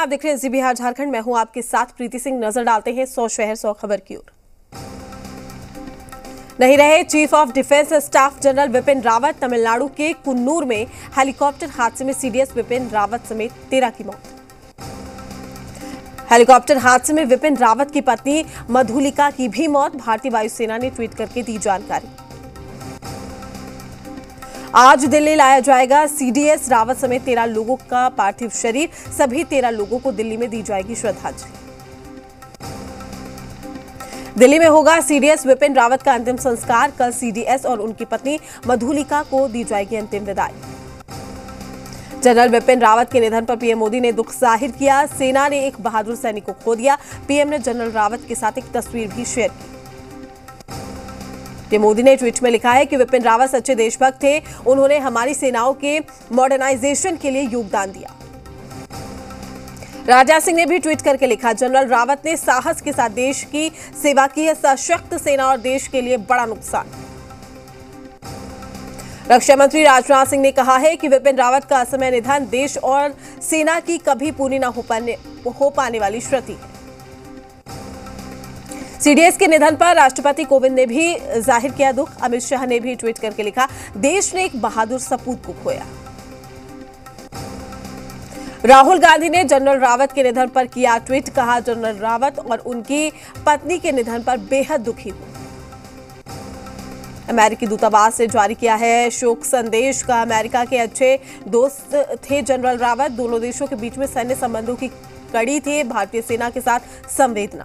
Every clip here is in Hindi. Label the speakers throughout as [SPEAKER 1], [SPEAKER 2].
[SPEAKER 1] आप देख रहे हैं जी बिहार झारखंड। मैं हूं आपके साथ प्रीति सिंह। नजर डालते हैं 100 शहर 100 खबर की ओर। नहीं रहे chief of defence staff general Vipin Rawat. Tamil Nadu के कुन्नूर में हेलीकॉप्टर हादसे में सीडीएस विपिन रावत समेत 13 की मौत। हेलीकॉप्टर हादसे में विपिन रावत की पत्नी मधुलिका की भी मौत। भारतीय वायुसेना ने ट्वीट करके दी जानकारी। आज दिल्ली लाया जाएगा सीडीएस रावत समेत 13 लोगों का पार्थिव शरीर। सभी 13 लोगों को दिल्ली में दी जाएगी श्रद्धांजलि। दिल्ली में होगा सीडीएस विपिन रावत का अंतिम संस्कार। कल सीडीएस और उनकी पत्नी मधुलिका को दी जाएगी अंतिम विदाई। जनरल विपिन रावत के निधन पर पीएम मोदी ने दुख जाहिर किया। सेना ने एक बहादुर सैनिक को खो दिया। पीएम ने जनरल रावत के साथ एक तस्वीर भी शेयर की। पीएम मोदी ने ट्वीट में लिखा है कि विपिन रावत सच्चे देशभक्त थे। उन्होंने हमारी सेनाओं के मॉडर्नाइजेशन के लिए योगदान दिया। राजा सिंह ने भी ट्वीट करके लिखा, जनरल रावत ने साहस के साथ देश की सेवा की है। सशक्त सेना और देश के लिए बड़ा नुकसान। रक्षा मंत्री राजनाथ सिंह ने कहा है कि विपिन रावत का असमय निधन देश और सेना की कभी पूरी न हो पाने वाली क्षति है। सीडीएस के निधन पर राष्ट्रपति कोविंद ने भी जाहिर किया दुख। अमित शाह ने भी ट्वीट करके लिखा, देश ने एक बहादुर सपूत को खोया। राहुल गांधी ने जनरल रावत के निधन पर किया ट्वीट। कहा, जनरल रावत और उनकी पत्नी के निधन पर बेहद दुखी हूं। अमेरिकी दूतावास से जारी किया है शोक संदेश। का अमेरिका के अच्छे दोस्त थे जनरल रावत। दोनों देशों के बीच में सैन्य संबंधों की कड़ी थी। भारतीय सेना के साथ संवेदना।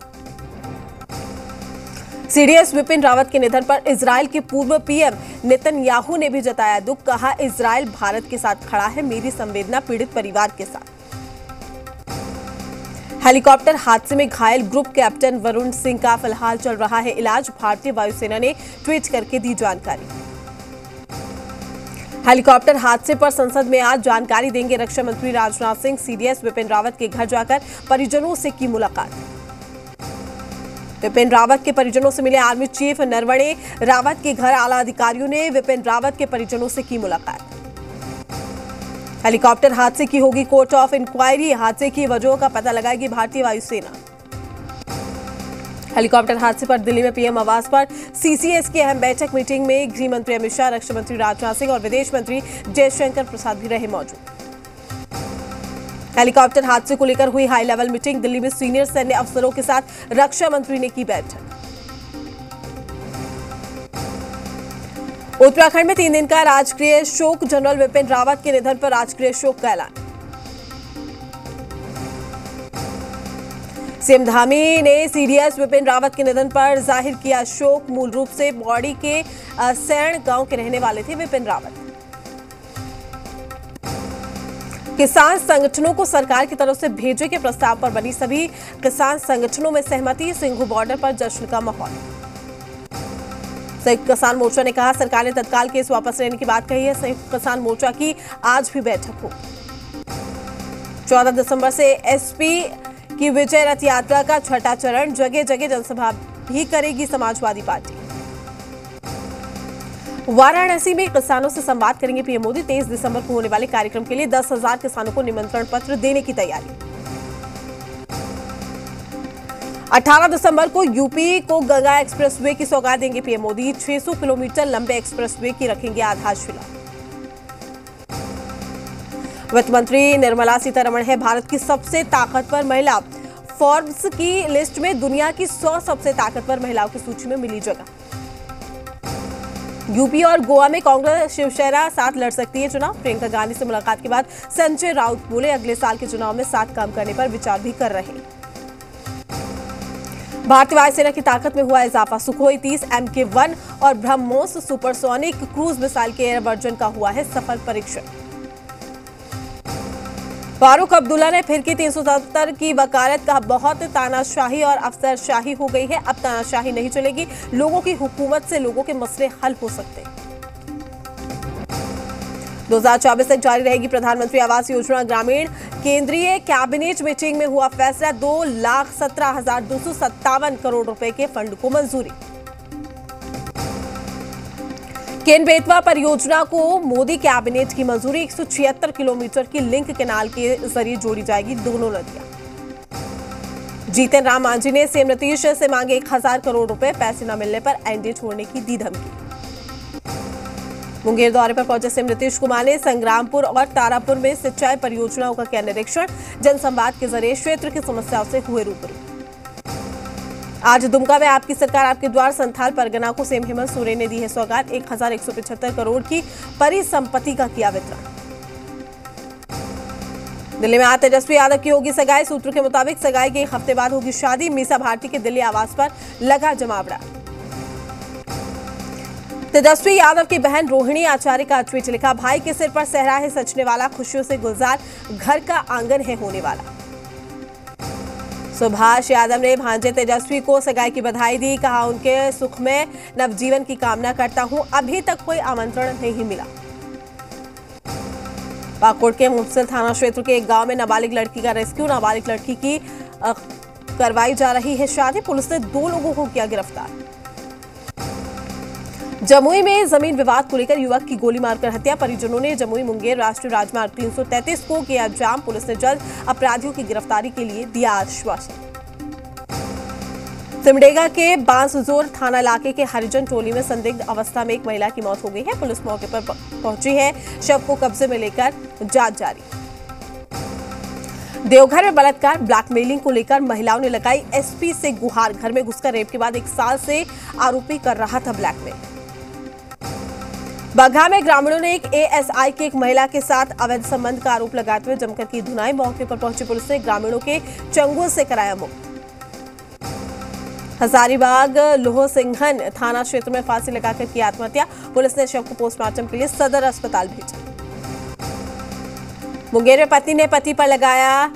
[SPEAKER 1] सीडीएस विपिन रावत के निधन पर इजराइल के पूर्व पीएम नेतन्याहू ने भी जताया दुख। कहा, इजराइल भारत के साथ खड़ा है। मेरी संवेदना पीड़ित परिवार के साथ। हेलीकॉप्टर हादसे में घायल ग्रुप कैप्टन वरुण सिंह का फिलहाल चल रहा है इलाज। भारतीय वायुसेना ने ट्वीट करके दी जानकारी। हेलीकॉप्टर हादसे पर संसद में आज जानकारी देंगे रक्षा मंत्री राजनाथ सिंह। सीडीएस विपिन रावत के घर जाकर परिजनों से की मुलाकात। विपिन रावत के परिजनों से मिले आर्मी चीफ नरवणे। रावत के घर आला अधिकारियों ने विपिन रावत के परिजनों से की मुलाकात। हेलीकॉप्टर हादसे की होगी कोर्ट ऑफ इंक्वायरी। हादसे की वजहों का पता लगाएगी भारतीय वायुसेना। हेलीकॉप्टर हादसे पर दिल्ली में पीएम आवास पर सीसीएस की अहम बैठक मीटिंग में गृह मंत्री अमित शाह, रक्षा मंत्री राजनाथ सिंह और विदेश मंत्री जयशंकर प्रसाद भी रहे मौजूद। हेलीकॉप्टर हादसे को लेकर हुई हाई लेवल मीटिंग। दिल्ली में सीनियर सैन्य अफसरों के साथ रक्षा मंत्री ने की बैठक। उत्तराखंड में 3 दिन का राजकीय शोक। जनरल विपिन रावत के निधन पर राजकीय शोक का ऐलान। सीएम धामी ने सीडीएस विपिन रावत के निधन पर जाहिर किया शोक। मूल रूप से बॉडी के सैण गांव के रहने वाले थे विपिन रावत। किसान संगठनों को सरकार की तरफ से भेजे के प्रस्ताव पर बनी सभी किसान संगठनों में सहमति। सिंघू बॉर्डर पर जश्न का माहौल। संयुक्त किसान मोर्चा ने कहा, सरकार ने तत्काल केस वापस लेने की बात कही है। संयुक्त किसान मोर्चा की आज भी बैठक हो। 14 दिसंबर से एसपी की विजय रथ यात्रा का छठा चरण। जगह जगह जनसभा भी करेगी समाजवादी पार्टी। वाराणसी में किसानों से संवाद करेंगे पीएम मोदी। 23 दिसंबर को होने वाले कार्यक्रम के लिए 10,000 किसानों को निमंत्रण पत्र देने की तैयारी। 18 दिसंबर को यूपी को गंगा एक्सप्रेसवे की सौगात देंगे पीएम मोदी। 600 किलोमीटर लंबे एक्सप्रेसवे की रखेंगे आधारशिला। वित्त मंत्री निर्मला सीतारमण है भारत की सबसे ताकतवर महिला। फोर्ब्स की लिस्ट में दुनिया की 100 सबसे ताकतवर महिलाओं की सूची में मिली जगह। यूपी और गोवा में कांग्रेस शिवसेना साथ लड़ सकती है चुनाव। प्रियंका गांधी से मुलाकात के बाद संजय राउत बोले, अगले साल के चुनाव में साथ काम करने पर विचार भी कर रहे हैं। भारतीय वायुसेना की ताकत में हुआ इजाफा। सुखोई 30 MK1 और ब्रह्मोस सुपरसोनिक क्रूज मिसाइल के एयर वर्जन का हुआ है सफल परीक्षण। फारूक अब्दुल्ला ने फिर की 370 की वकालत। कहा, बहुत तानाशाही और अफसरशाही हो गई है। अब तानाशाही नहीं चलेगी। लोगों की हुकूमत से लोगों के मसले हल हो सकते हैं। 2024 तक जारी रहेगी प्रधानमंत्री आवास योजना ग्रामीण। केंद्रीय कैबिनेट मीटिंग में हुआ फैसला। 2,17,257 करोड़ रुपए के फंड को मंजूरी। केन बेतवा परियोजना को मोदी कैबिनेट की मंजूरी। 176 किलोमीटर की लिंक कैनाल के जरिए जोड़ी जाएगी दोनों नदियां। जीतन राम मांझी ने सीएम नीतीश से मांगे 1000 करोड़ रुपए, पैसे न मिलने पर एनडीए छोड़ने की दी धमकी। मुंगेर दौरे पर पहुंचे सीएम नीतीश कुमार ने संग्रामपुर और तारापुर में सिंचाई परियोजनाओं का किया निरीक्षण, जनसंवाद के जरिए क्षेत्र की समस्याओं से हुए रूबरू। आज दुमका में आपकी सरकार आपके द्वार संथाल परगना को सीएम हेमंत सोरेन ने दी है सौगात, 1175 करोड़ की परिसंपत्ति का किया वितरण। दिल्ली में आज तेजस्वी यादव की होगी सगाई, सूत्रों के मुताबिक सगाई के 1 हफ्ते बाद होगी शादी। मीसा भारती के दिल्ली आवास पर लगा जमावड़ा। तेजस्वी यादव की बहन रोहिणी आचार्य का ट्वीट लिखा, भाई के सिर पर सहरा है सजने वाला, खुशियों से गुलजार घर का आंगन है होने वाला। सुभाष यादव ने भांजे तेजस्वी को सगाई की बधाई दी, कहा उनके सुख में नवजीवन की कामना करता हूं, अभी तक कोई आमंत्रण नहीं मिला। पाकुड़ के मुफस्सिल थाना क्षेत्र के एक गांव में नाबालिग लड़की का रेस्क्यू, नाबालिग लड़की की करवाई जा रही है शादी, पुलिस ने 2 लोगों को किया गिरफ्तार। जमुई में जमीन विवाद को लेकर युवक की गोली मारकर हत्या, परिजनों ने जमुई मुंगेर राष्ट्रीय राजमार्ग 333 को किया जाम, पुलिस ने जल्द अपराधियों की गिरफ्तारी के लिए दिया आश्वासन। सिमडेगा के बांसजोर थाना इलाके के हरिजन टोली में संदिग्ध अवस्था में एक महिला की मौत हो गई है, पुलिस मौके पर पहुंची है, शव को कब्जे में लेकर जांच जारी। देवघर में बलात्कार ब्लैकमेलिंग को लेकर महिलाओं ने लगाई एसपी से गुहार, घर में घुसकर रेप के बाद 1 साल से आरोपी कर रहा था ब्लैकमेल। बगहा में ग्रामीणों ने एक एएसआई की एक महिला के साथ अवैध संबंध का आरोप लगाते हुए जमकर की धुनाई, मौके पर पहुंची पुलिस ने ग्रामीणों के चंगुल से कराया मुक्त। हजारीबाग लोहसिंघन थाना क्षेत्र में फांसी लगाकर की आत्महत्या, पुलिस ने शव को पोस्टमार्टम के लिए सदर अस्पताल भेजा। मुंगेर में पत्नी ने पति पर लगाया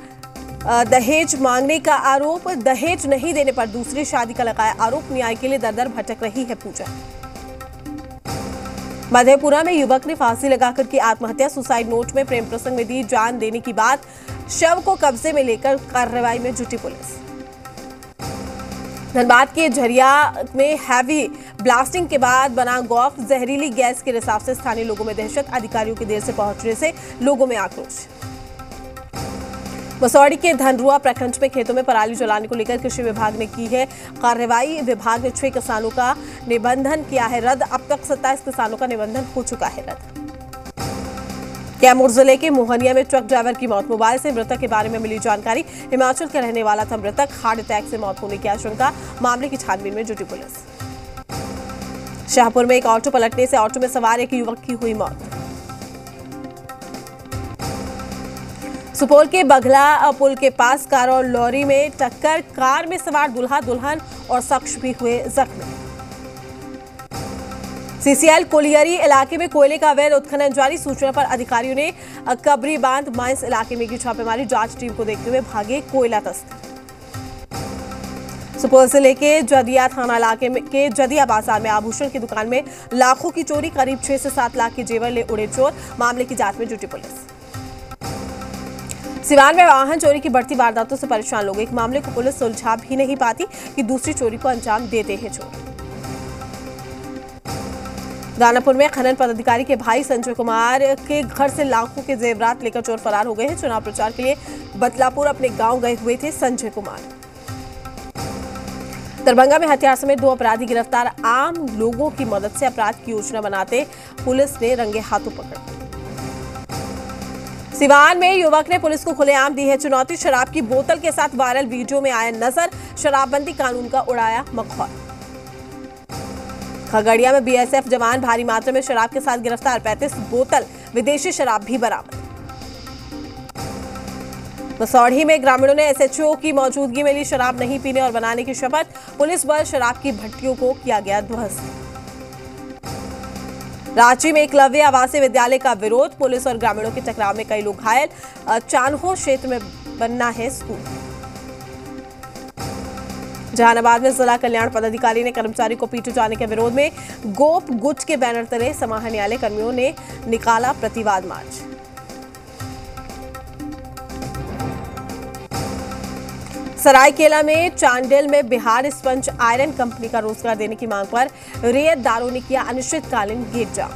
[SPEAKER 1] दहेज मांगने का आरोप, दहेज नहीं देने पर दूसरी शादी का लगाया आरोप, न्याय के लिए दर-दर भटक रही है पूजा। मधेपुरा में युवक ने फांसी लगाकर की आत्महत्या, सुसाइड नोट में प्रेम प्रसंग में दी जान देने की बात, शव को कब्जे में लेकर कार्रवाई में जुटी पुलिस। धनबाद के झरिया में हैवी ब्लास्टिंग के बाद बना गौफ, जहरीली गैस के रिसाव से स्थानीय लोगों में दहशत, अधिकारियों के देर से पहुंचने से लोगों में आक्रोश। मसौड़ी के धनरुआ प्रखंड में खेतों में पराली जलाने को लेकर कृषि विभाग ने की है कार्रवाई, विभाग ने 6 किसानों का निबंधन किया है रद्द, अब तक 27 किसानों का निबंधन हो चुका है रद्द। कैमूर जिले के मोहनिया में ट्रक ड्राइवर की मौत, मोबाइल से मृतक के बारे में मिली जानकारी, हिमाचल का रहने वाला था मृतक, हार्ट अटैक से मौत होने की आशंका, मामले की छानबीन में जुटी पुलिस। शाहपुर में एक ऑटो पलटने से ऑटो में सवार एक युवक की हुई मौत। सुपौल के बघला पुल के पास कार और लॉरी में टक्कर, कार में सवार दूल्हा दुल्हन और शख्स भी हुए जख्मी। सीसीएल कोलियरी इलाके में कोयले का अवैध उत्खनन जारी, सूचना पर अधिकारियों ने कबरी बांध माइंस इलाके में की छापेमारी, जांच टीम को देखते हुए भागे कोयला तस्कर। सुपौल जिले के जदिया थाना इलाके के जदिया बाजार में आभूषण की दुकान में लाखों की चोरी, करीब 6 से 7 लाख के जेवर ले उड़े चोर, मामले की जांच में जुटी पुलिस। सिवान में वाहन चोरी की बढ़ती वारदातों से परेशान लोग, एक मामले को पुलिस सुलझा भी नहीं पाती कि दूसरी चोरी को अंजाम देते हैं चोर। दानापुर में खनन पदाधिकारी के भाई संजय कुमार के घर से लाखों के जेवरात लेकर चोर फरार हो गए हैं। चुनाव प्रचार के लिए बदलापुर अपने गांव गए हुए थे संजय कुमार। दरभंगा में हथियार समेत 2 अपराधी गिरफ्तार, आम लोगों की मदद से अपराध की योजना बनाते पुलिस ने रंगे हाथों पकड़ा। सिवान में युवक ने पुलिस को खुलेआम दी है चुनौती, शराब की बोतल के साथ वायरल वीडियो में आया नजर, शराबबंदी कानून का उड़ाया मखौल। खगड़िया में बीएसएफ जवान भारी मात्रा में शराब के साथ गिरफ्तार, 35 बोतल विदेशी शराब भी बरामद। मसौढ़ी में ग्रामीणों ने एसएचओ की मौजूदगी में ली शराब नहीं पीने और बनाने की शपथ, पुलिस बल शराब की भट्टियों को किया गया ध्वस्त। रांची में एकलव्य आवासीय विद्यालय का विरोध, पुलिस और ग्रामीणों के टकराव में कई लोग घायल, चान्हो क्षेत्र में बनना है स्कूल। जहानाबाद में जिला कल्याण पदाधिकारी ने कर्मचारी को पीटे जाने के विरोध में गोप गुट के बैनर तले समाहरणालय कर्मियों ने निकाला प्रतिवाद मार्च। सरायकेला में चांडिल में बिहार स्पंज आयरन कंपनी का रोजगार देने की मांग पर रेयतदारों ने किया अनिश्चितकालीन गेट जाम।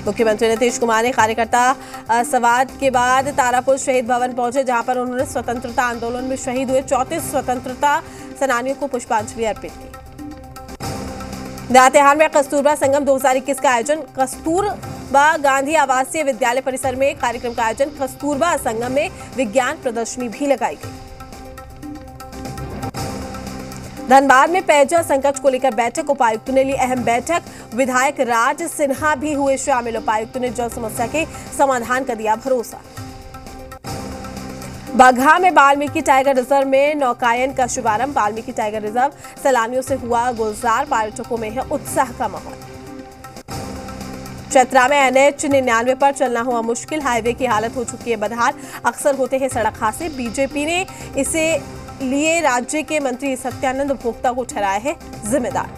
[SPEAKER 1] मुख्यमंत्री नीतीश कुमार ने कार्यकर्ता संवाद के बाद तारापुर शहीद भवन पहुंचे, जहां पर उन्होंने स्वतंत्रता आंदोलन में शहीद हुए 34 स्वतंत्रता सेनानियों को पुष्पांजलि अर्पित की। लातेहार में कस्तूरबा संगम 2021 का आयोजन। कस्तूरबा गांधी आवासीय विद्यालय परिसर में कार्यक्रम का आयोजन। कस्तूरबा संगम में विज्ञान प्रदर्शनी भी लगाई गई। धनबाद में पेयजल संकट को लेकर बैठक, उपायुक्त ने ली अहम बैठक। विधायक राज सिन्हा भी हुए शामिल। उपायुक्त ने जल समस्या के समाधान का दिया भरोसा। बगहा में वाल्मीकि टाइगर रिजर्व में नौकायन का शुभारंभ। वाल्मीकि टाइगर रिजर्व सैलानियों से हुआ गुलजार, पर्यटकों में है उत्साह का माहौल। चतरा में NH 99 पर चलना हुआ मुश्किल, हाईवे की हालत हो चुकी है बदहाल, अक्सर होते हैं सड़क हादसे। बीजेपी ने इसे लिए राज्य के मंत्री सत्यानंद भोक्ता को ठहराया है जिम्मेदार।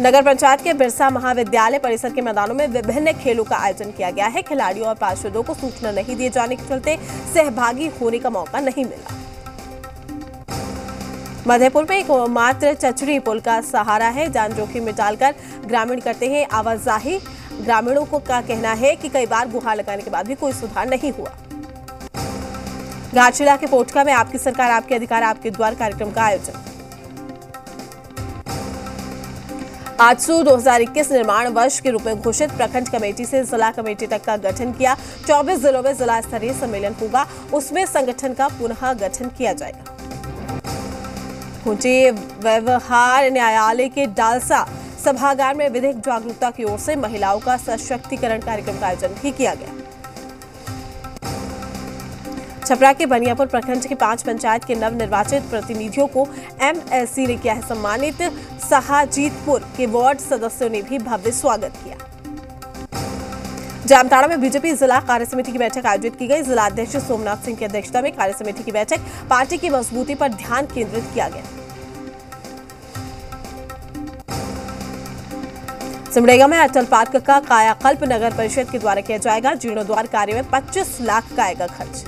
[SPEAKER 1] नगर पंचायत के बिरसा महाविद्यालय परिसर के मैदानों में विभिन्न खेलों का आयोजन किया गया है। खिलाड़ियों और पार्षदों को सूचना नहीं दिए जाने के चलते सहभागी होने का मौका नहीं मिला। मधेपुर में एक मात्र चचरी पुल का सहारा है, जान जोखिम में डालकर ग्रामीण करते हैं आवाजाही। ग्रामीणों को का कहना है कि कई बार गुहार लगाने के बाद भी कोई सुधार नहीं हुआ। घाटशिला के पोटका में आपकी सरकार आपके अधिकार आपके द्वार कार्यक्रम का आयोजन। आजसू 2021 निर्माण वर्ष के रूप में घोषित। प्रखंड कमेटी से जिला कमेटी तक का गठन किया। 24 जिलों में जिला स्तरीय सम्मेलन होगा, उसमें संगठन का पुनः गठन किया जाएगा। खूंटी व्यवहार न्यायालय के डालसा सभागार में विधिक जागरूकता की ओर से महिलाओं का सशक्तिकरण कार्यक्रम का आयोजन भी किया गया। छपरा के बनियापुर प्रखंड के 5 पंचायत के नवनिर्वाचित प्रतिनिधियों को MLC ने किया है सम्मानित। शाहजीतपुर के वार्ड सदस्यों ने भी भव्य स्वागत किया। जामताड़ा में बीजेपी जिला कार्य समिति की बैठक आयोजित की गई। जिला अध्यक्ष सोमनाथ सिंह की अध्यक्षता में कार्य समिति की बैठक, पार्टी की मजबूती पर ध्यान केंद्रित किया गया। सिमडेगा में अटल पार्क का कायाकल्प नगर परिषद के द्वारा किया जाएगा। जीर्णोद्वार कार्य में 25 लाख का आएगा खर्च।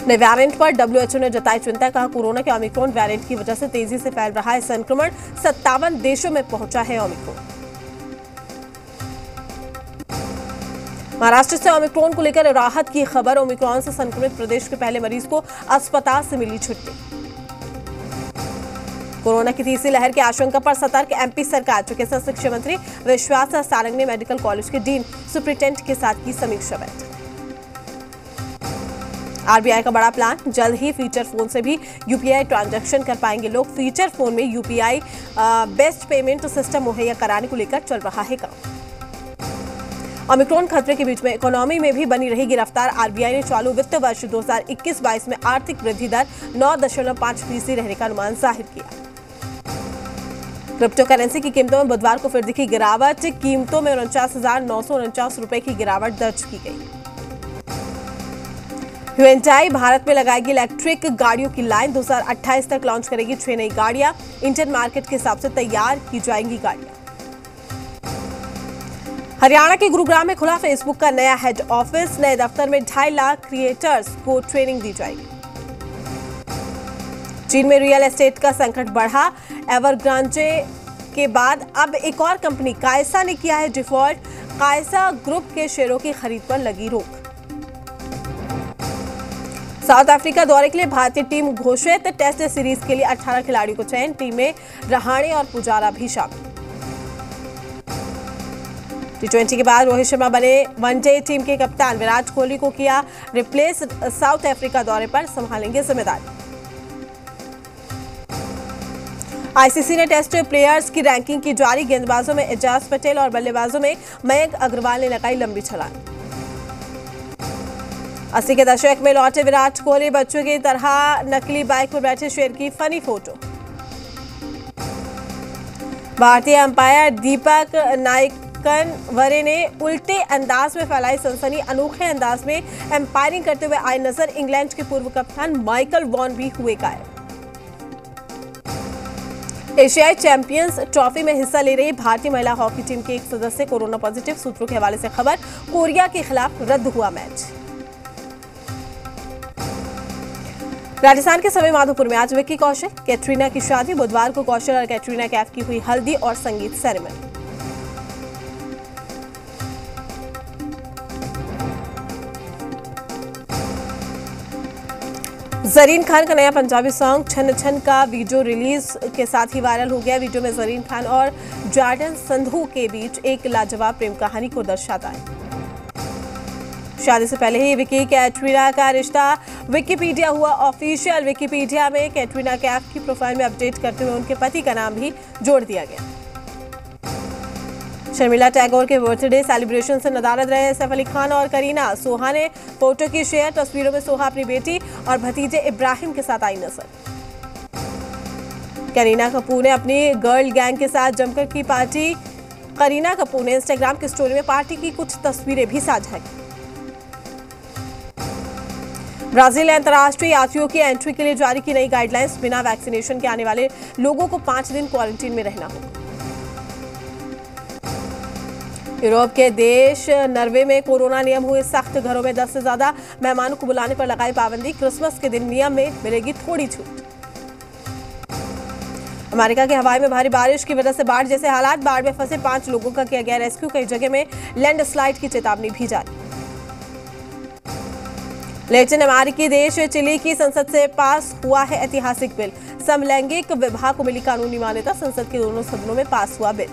[SPEAKER 1] नए वेरिएंट पर WHO ने जताई चिंता, कहा कोरोना के ओमिक्रॉन वेरिएंट की वजह से तेजी से फैल रहा है संक्रमण। 57 देशों में पहुंचा है ओमिक्रॉन। महाराष्ट्र से ओमिक्रॉन को लेकर राहत की खबर। ओमिक्रॉन से संक्रमित प्रदेश के पहले मरीज को अस्पताल से मिली छुट्टी। कोरोना की तीसरी लहर की आशंका पर सतर्क MP सरकार। चिकित्सा शिक्षा मंत्री विश्वास सारंग ने मेडिकल कॉलेज के डीन सुप्रिंटेंडेंट के साथ की समीक्षा बैठक। RBI का बड़ा प्लान, जल्द ही फीचर फोन से भी UPI ट्रांजैक्शन कर पाएंगे लोग। फीचर फोन में UPI बेस्ट पेमेंट सिस्टम मुहैया कराने को लेकर चल रहा है काम। ओमिक्रॉन खतरे के बीच में इकोनॉमी में भी बनी रहेगी रफ्तार। RBI ने चालू वित्त वर्ष 2021-22 में आर्थिक वृद्धि दर 9.5% रहने का अनुमान जाहिर किया। क्रिप्टो करेंसी की कीमतों में बुधवार को फिर दिखी गिरावट। कीमतों में 49,949 रुपए की गिरावट दर्ज की गई। Hyundai भारत में लगाएगी इलेक्ट्रिक गाड़ियों की लाइन। 2028 तक लॉन्च करेगी 6 नई गाड़ियां। इंडियन मार्केट के हिसाब से तैयार की जाएंगी गाड़ियां। हरियाणा के गुरुग्राम में खुला फेसबुक का नया हेड ऑफिस। नए दफ्तर में 2.5 लाख क्रिएटर्स को ट्रेनिंग दी जाएगी। चीन में रियल एस्टेट का संकट बढ़ा। एवरग्रांडे के बाद अब एक और कंपनी कायसा ने किया है डिफॉल्ट। कायसा ग्रुप के शेयरों की खरीद पर लगी रोक। साउथ अफ्रीका दौरे के लिए भारतीय टीम घोषित। टेस्ट सीरीज के लिए 18 खिलाड़ियों को चयन। टीम में रहाणे और पुजारा भी शामिल। T20 के बाद रोहित शर्मा बने वनडे टीम के कप्तान। विराट कोहली को किया रिप्लेस। साउथ अफ्रीका दौरे पर संभालेंगे जिम्मेदारी। ICC ने टेस्ट प्लेयर्स की रैंकिंग की जारी। गेंदबाजों में एजाज पटेल और बल्लेबाजों में मयंक अग्रवाल ने लगाई लंबी छलांग। 80 के दशक में लौटे विराट कोहली। बच्चों की तरह नकली बाइक पर बैठे शेर की फनी फोटो। भारतीय अंपायर दीपक नाइकनवरे ने उल्टे अंदाज में फैलाई सनसनी। अनोखे अंदाज में एम्पायरिंग करते हुए आए नजर। इंग्लैंड के पूर्व कप्तान माइकल वॉन भी हुए घायल। एशियाई चैंपियंस ट्रॉफी में हिस्सा ले रही भारतीय महिला हॉकी टीम के एक सदस्य कोरोना पॉजिटिव। सूत्रों के हवाले से खबर। कोरिया के खिलाफ रद्द हुआ मैच। राजस्थान के सवाई माधोपुर में आज विक्की कौशल कैटरीना की शादी। बुधवार को कौशल और कैटरीना कैफ की हुई हल्दी और संगीत सेरेमनी। जरीन खान का नया पंजाबी सॉन्ग छन छन का वीडियो रिलीज के साथ ही वायरल हो गया। वीडियो में जरीन खान और जॉर्डन संधू के बीच एक लाजवाब प्रेम कहानी को दर्शाता है। शादी से पहले ही विक्की कैटरीना का रिश्ता विकिपीडिया हुआ ऑफिशियल। विकिपीडिया में कैटरीना कैफ की प्रोफाइल में अपडेट करते हुए उनके पति का नाम भी जोड़ दिया गया। शर्मिला टैगोर के बर्थडे सेलिब्रेशन से नदारद रहे सैफ अली खान और करीना। सोहा ने फोटो की शेयर। तस्वीरों में सोहा अपनी बेटी और भतीजे इब्राहिम के साथ आई नजर। करीना कपूर ने अपनी गर्ल गैंग के साथ जमकर की पार्टी। करीना कपूर ने इंस्टाग्राम की स्टोरी में पार्टी की कुछ तस्वीरें भी साझा की। ब्राजील ने अंतर्राष्ट्रीय यात्रियों की एंट्री के लिए जारी की नई गाइडलाइंस। बिना वैक्सीनेशन के आने वाले लोगों को 5 दिन क्वारंटीन में रहना होगा। यूरोप के देश नॉर्वे में कोरोना नियम हुए सख्त। घरों में 10 से ज्यादा मेहमानों को बुलाने पर लगाई पाबंदी। क्रिसमस के दिन नियम में मिलेगी थोड़ी छूट। अमेरिका के हवाई में भारी बारिश की वजह से बाढ़ जैसे हालात। बाढ़ में फंसे 5 लोगों का किया गया रेस्क्यू। कई जगह में लैंडस्लाइड की चेतावनी भी जारी। लैटिन अमेरिकी देश चिली की संसद से पास हुआ है ऐतिहासिक बिल। समलैंगिक विवाह को मिली कानूनी मान्यता। संसद के दोनों सदनों में पास हुआ बिल।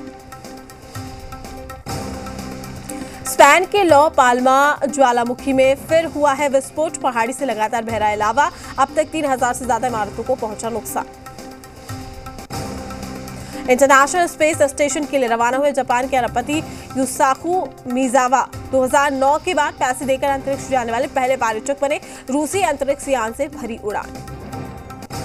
[SPEAKER 1] स्पेन के लॉ पाल्मा ज्वालामुखी में फिर हुआ है विस्फोट। पहाड़ी से लगातार बह रहा है लावा। अब तक 3000 से ज्यादा इमारतों को पहुंचा नुकसान। इंटरनेशनल स्पेस स्टेशन के लिए रवाना हुए जापान के अरबपति युसाकू मिजावा 2009 के बाद पैसे देकर अंतरिक्ष जाने वाले पहले पर्यटक बने। रूसी अंतरिक्ष यान से भरी उड़ान।